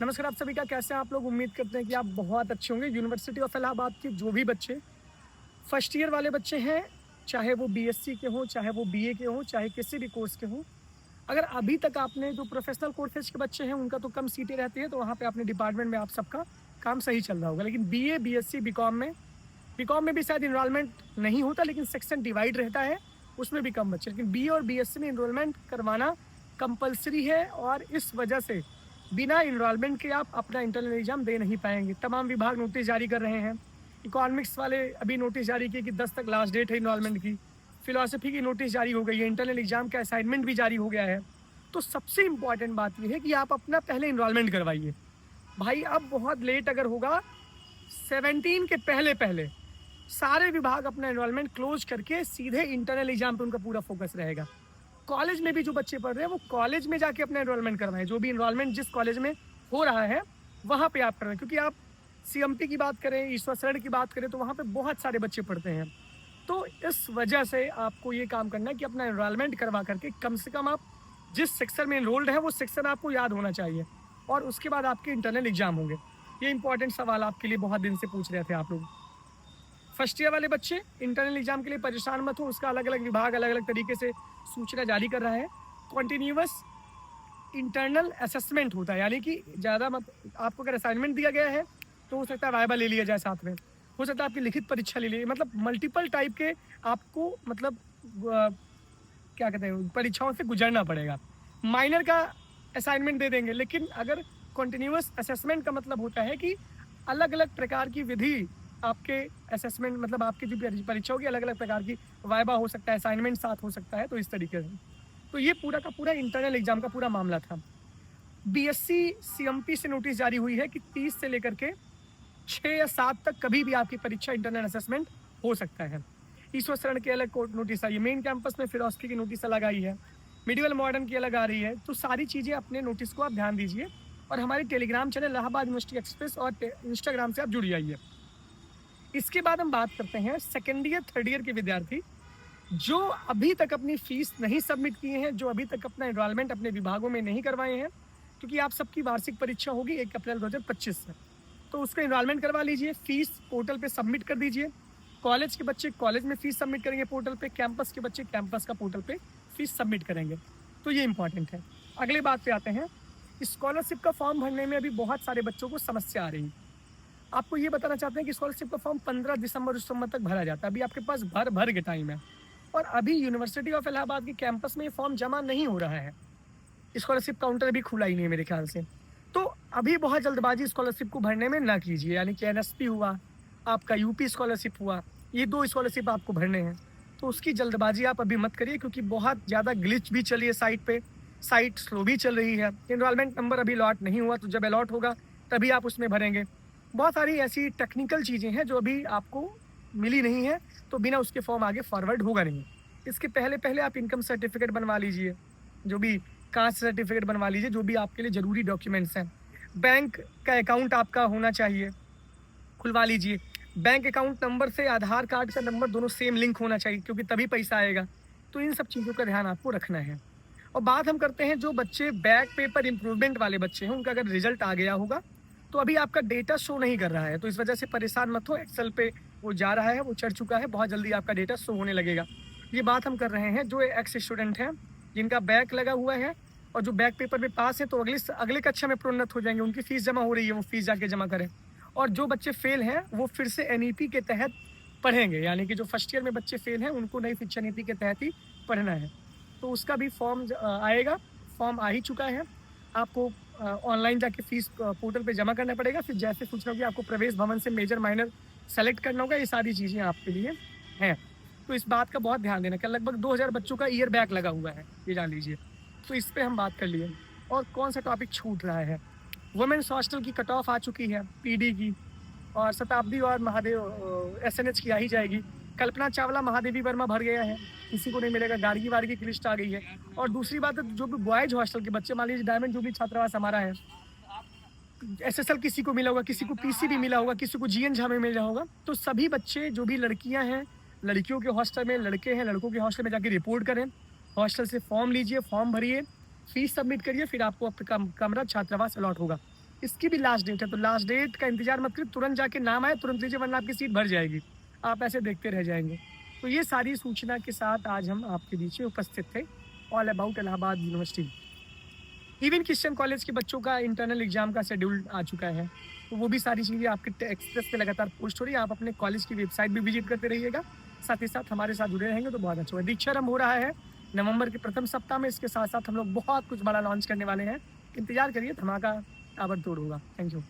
नमस्कार आप सभी का, कैसे हैं आप लोग? उम्मीद करते हैं कि आप बहुत अच्छे होंगे। यूनिवर्सिटी ऑफ इलाहाबाद के जो भी बच्चे फर्स्ट ईयर वाले बच्चे हैं, चाहे वो बीएससी के हों, चाहे वो बीए के हों, चाहे किसी भी कोर्स के हों, अगर अभी तक आपने जो प्रोफेशनल कोर्सेज के बच्चे हैं उनका तो कम सीटें रहती है, तो वहाँ पे अपने डिपार्टमेंट में आप सबका काम सही चल रहा होगा। लेकिन बीए, बीएससी, बीकॉम में भी शायद एनरोलमेंट नहीं होता, लेकिन सेक्शन डिवाइड रहता है, उसमें भी कम बच्चे। लेकिन बीए और बीएससी में एनरोलमेंट करवाना कंपलसरी है और इस वजह से बिना एनरोलमेंट के आप अपना इंटरनल एग्जाम दे नहीं पाएंगे। तमाम विभाग नोटिस जारी कर रहे हैं। इकोनॉमिक्स वाले अभी नोटिस जारी किए कि 10 तक लास्ट डेट है एनरोलमेंट की। फिलॉसफी की नोटिस जारी हो गई है, इंटरनल एग्जाम का असाइनमेंट भी जारी हो गया है। तो सबसे इंपॉर्टेंट बात यह है कि आप अपना पहले एनरोलमेंट करवाइए। भाई अब बहुत लेट अगर होगा, 17 के पहले पहले सारे विभाग अपना एनरोलमेंट क्लोज करके सीधे इंटरनल एग्जाम पे उनका पूरा फोकस रहेगा। कॉलेज में भी जो बच्चे पढ़ रहे हैं वो कॉलेज में जाके अपना एनरोलमेंट करवाएं। जो भी एनरोलमेंट जिस कॉलेज में हो रहा है वहाँ पे आप करवाएं, क्योंकि आप सीएमपी की बात करें, ईश्वर शरण की बात करें, तो वहाँ पे बहुत सारे बच्चे पढ़ते हैं। तो इस वजह से आपको ये काम करना है कि अपना एनरोलमेंट करवा करके कम से कम आप जिस सेक्शन में एनरोल्ड है वो सेक्शन आपको याद होना चाहिए, और उसके बाद आपके इंटरनल एग्जाम होंगे। ये इंपॉर्टेंट सवाल आपके लिए बहुत दिन से पूछ रहे थे आप लोग। फर्स्ट ईयर वाले बच्चे इंटरनल एग्जाम के लिए परेशान मत हो, उसका अलग अलग विभाग अलग अलग तरीके से सूचना जारी कर रहा है। कॉन्टिन्यूअस इंटरनल असेसमेंट होता है, यानी कि ज़्यादा मत, आपको अगर असाइनमेंट दिया गया है तो हो सकता है वाइवा ले लिया जाए, साथ में हो सकता है आपकी लिखित परीक्षा ले ली, मतलब मल्टीपल टाइप के आपको मतलब क्या कहते हैं परीक्षाओं से गुजरना पड़ेगा। माइनर का असाइनमेंट दे देंगे, लेकिन अगर कॉन्टिन्यूअस असेसमेंट का मतलब होता है कि अलग अलग प्रकार की विधि आपके असेसमेंट, मतलब आपकी जो परीक्षा होगी अलग अलग प्रकार की, वाइवा हो सकता है, असाइनमेंट साथ हो सकता है, तो इस तरीके से। तो ये पूरा का पूरा इंटरनल एग्जाम का पूरा मामला था। बीएससी सीएमपी से नोटिस जारी हुई है कि 30 से लेकर के 6 या 7 तक कभी भी आपकी परीक्षा इंटरनल असेसमेंट हो सकता है। ईश्वर शरण की अलग कोर्ट नोटिस आई है, मेन कैंपस में फिलॉसफी की नोटिस अलग आई है, मेडिकल मॉडर्न की अलग आ रही है। तो सारी चीज़ें अपने नोटिस को आप ध्यान दीजिए, और हमारे Telegram channel Allahabad university express और इंस्टाग्राम से आप जुड़ जाइए। इसके बाद हम बात करते हैं सेकेंड ईयर थर्ड ईयर के विद्यार्थी जो अभी तक अपनी फीस नहीं सबमिट किए हैं, जो अभी तक अपना एनरोलमेंट अपने विभागों में नहीं करवाए हैं, क्योंकि आप सबकी वार्षिक परीक्षा होगी 1 अप्रैल 2025 से। तो उसका एनरोलमेंट करवा लीजिए, फीस पोर्टल पे सबमिट कर दीजिए। कॉलेज के बच्चे कॉलेज में फीस सबमिट करेंगे पोर्टल पे, कैंपस के बच्चे कैंपस का पोर्टल पे फीस सबमिट करेंगे। तो ये इंपॉर्टेंट है। अगली बात पे आते हैं, स्कॉलरशिप का फॉर्म भरने में अभी बहुत सारे बच्चों को समस्या आ रही है। आपको ये बताना चाहते हैं कि स्कॉलरशिप का फॉर्म 15 दिसंबर उस समय तक भरा जाता है। अभी आपके पास भर के टाइम है, और अभी यूनिवर्सिटी ऑफ इलाहाबाद के कैंपस में ये फॉर्म जमा नहीं हो रहा है। स्कॉलरशिप काउंटर अभी खुला ही नहीं है मेरे ख्याल से। तो अभी बहुत जल्दबाजी स्कॉलरशिप को भरने में ना कीजिए, यानी कि एनएसपी हुआ, आपका यूपी स्कॉलरशिप हुआ, ये 2 स्कॉलरशिप आपको भरने हैं। तो उसकी जल्दबाजी आप अभी मत करिए, क्योंकि बहुत ज़्यादा ग्लिच भी चली है साइट पे, साइट स्लो भी चल रही है। एनरोलमेंट नंबर अभी अलॉट नहीं हुआ, तो जब अलॉट होगा तभी आप उसमें भरेंगे। बहुत सारी ऐसी टेक्निकल चीज़ें हैं जो अभी आपको मिली नहीं है, तो बिना उसके फॉर्म आगे फॉरवर्ड होगा नहीं। इसके पहले पहले आप इनकम सर्टिफिकेट बनवा लीजिए, जो भी कास्ट सर्टिफिकेट बनवा लीजिए, जो भी आपके लिए ज़रूरी डॉक्यूमेंट्स हैं। बैंक का अकाउंट आपका होना चाहिए, खुलवा लीजिए। बैंक अकाउंट नंबर से आधार कार्ड का नंबर दोनों सेम लिंक होना चाहिए, क्योंकि तभी पैसा आएगा। तो इन सब चीज़ों का ध्यान आपको रखना है। और बात हम करते हैं जो बच्चे बैक पेपर इम्प्रूवमेंट वाले बच्चे हैं, उनका अगर रिजल्ट आ गया होगा तो अभी आपका डेटा शो नहीं कर रहा है, तो इस वजह से परेशान मत हो। एक्सेल पे वो जा रहा है, वो चढ़ चुका है, बहुत जल्दी आपका डेटा शो होने लगेगा। ये बात हम कर रहे हैं जो एक्स स्टूडेंट हैं जिनका बैक लगा हुआ है, और जो बैक पेपर में पास है तो अगले कक्षा में प्रोन्नत हो जाएंगे, उनकी फीस जमा हो रही है, वो फीस जाके जमा करें। और जो बच्चे फेल हैं वो फिर से एनईपी के तहत पढ़ेंगे, यानी कि जो फर्स्ट ईयर में बच्चे फेल हैं उनको नई शिक्षा नीति के तहत ही पढ़ना है। तो उसका भी फॉर्म आएगा, फॉर्म आ ही चुका है। आपको ऑनलाइन जाके फीस पोर्टल पे जमा करना पड़ेगा, फिर जैसे सूचना होगी आपको प्रवेश भवन से मेजर माइनर सेलेक्ट करना होगा। ये सारी चीज़ें आपके लिए हैं, तो इस बात का बहुत ध्यान देना कि लगभग 2000 बच्चों का ईयर बैक लगा हुआ है, ये जान लीजिए। तो इस पर हम बात कर लिए। और कौन सा टॉपिक छूट रहा है, वुमेन्स हॉस्टल की कट ऑफ आ चुकी है पीडी की, और शताब्दी और महादेव एसएनएच की आ ही जाएगी। कल्पना चावला महादेवी वर्मा भर गया है, किसी को नहीं मिलेगा। गार्गी वार्गी की लिस्ट आ गई है। और दूसरी बात है, जो भी बॉयज हॉस्टल के बच्चे, मान लीजिए डायमंड जो भी छात्रावास हमारा है, एसएसएल किसी को मिला होगा, किसी को पीसीबी मिला होगा, किसी को जीएन झा में मिला होगा, तो सभी बच्चे जो भी लड़कियां हैं, लड़कियों के हॉस्टल में, लड़के हैं लड़कों के हॉस्टल में जाके रिपोर्ट करें। हॉस्टल से फॉर्म लीजिए, फॉर्म भरिए, फीस सबमिट करिए, फिर आपको कमरा छात्रावास अलॉट होगा। इसकी भी लास्ट डेट है, तो लास्ट डेट का इंतजार मत करिए, तुरंत जाके नाम आए तुरंत लीजिए, वरना आपकी सीट भर जाएगी, आप ऐसे देखते रह जाएंगे। तो ये सारी सूचना के साथ आज हम आपके बीच में उपस्थित थे, all about Allahabad university. Even Christian college के बच्चों का इंटरनल एग्जाम का शेड्यूल आ चुका है, तो वो भी सारी चीज़ें आपके एक्सप्रेस पे लगातार पोस्ट हो रही है। आप अपने कॉलेज की वेबसाइट भी विजिट करते रहिएगा, साथ ही साथ हमारे साथ जुड़े रहेंगे तो बहुत अच्छा होगा। दीक्षारंभ हो रहा है नवंबर के प्रथम सप्ताह में, इसके साथ साथ हम लोग बहुत कुछ बड़ा लॉन्च करने वाले हैं, इंतजार करिए, धमाका ताबड़तोड़ होगा। Thank you.